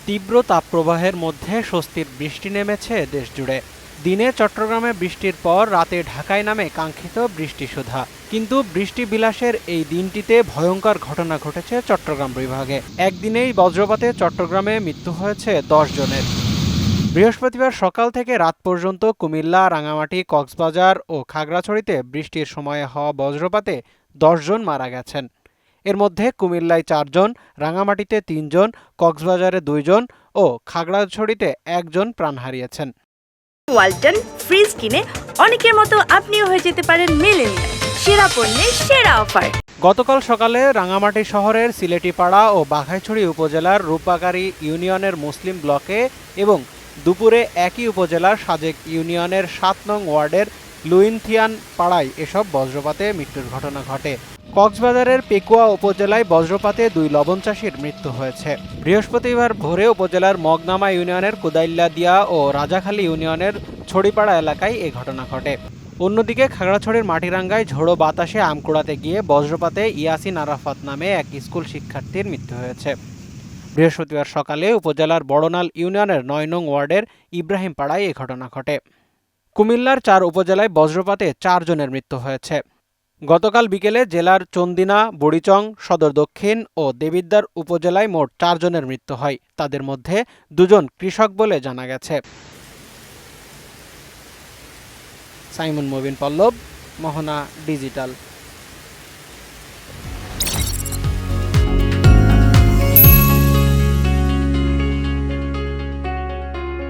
তীব্র তাপপ্রবাহের মধ্যে স্বস্তির বৃষ্টি নেমেছে দেশজুড়ে। দিনে চট্টগ্রামে বৃষ্টির পর রাতে ঢাকায় নামে কাঙ্ক্ষিত বৃষ্টিসুধা। কিন্তু বৃষ্টি বিলাসের এই দিনটিতে ভয়ঙ্কর ঘটনা ঘটেছে চট্টগ্রাম বিভাগে। একদিনেই বজ্রপাতে চট্টগ্রামে মৃত্যু হয়েছে 10 জনের। বৃহস্পতিবার সকাল থেকে রাত পর্যন্ত কুমিল্লা, রাঙামাটি, কক্সবাজার ও খাগড়াছড়িতে বৃষ্টির সময়ে হওয়া বজ্রপাতে 10 জন মারা গেছেন। এর মধ্যে কুমিল্লায় 4 জন, রাঙামাটিতে 3 জন, কক্সবাজারে 2 জন ও খাগড়াছড়িতে 1 জন প্রাণ হারিয়েছেন। ওয়ালটন ফ্রিজ কিনে অনেকের মতো আপনিও হয়ে যেতে পারেন মিলেনিয়াল। সেরা পণ্যের সেরা অফার। গতকাল সকালে রাঙামাটি শহরের সিলেটিপাড়া ও বাঘাইছড়ি উপজেলার রূপবাগাড়ী ইউনিয়নের মুসলিম ব্লকে এবং দুপুরে একই উপজেলার সাজেক ইউনিয়নের 7 নং ওয়ার্ডের লুইনথিয়ান পাড়ায় এসব বজ্রপাতে মৃত্যুর ঘটনা ঘটে। কক্সবাজারের পেকুয়া উপজেলায় বজ্রপাতে 2 লবণ চাষীর মৃত্যু হয়েছে। বৃহস্পতিবার ভোরে উপজেলার মগনামা ইউনিয়নের কুদাইল্লাদিয়া ও রাজাখালী ইউনিয়নের ছড়িপাড়া এলাকায় এ ঘটনা ঘটে। অন্যদিকে খাগড়াছড়ির মাটিরাঙ্গায় ঝোড়ো বাতাসে আম কুড়াতে গিয়ে বজ্রপাতে ইয়াসিন আরাফাত নামে এক স্কুল শিক্ষার্থীর মৃত্যু হয়েছে। বৃহস্পতিবার সকালে উপজেলার বড়নাল ইউনিয়নের 9 নং ওয়ার্ডের ইব্রাহিম পাড়ায় এ ঘটনা ঘটে। কুমিল্লার 4 উপজেলায় বজ্রপাতে 4 জনের মৃত্যু হয়েছে। গতকাল বিকেলে জেলার চন্দিনা, বুড়িচং, সদর দক্ষিণ ও দেবিদ্বার উপজেলায় মোট 4 জনের মৃত্যু হয়। তাদের মধ্যে 2 জন কৃষক বলে জানা গেছে। সাইমন মুবিন পল্লব, মোহনা ডিজিটাল।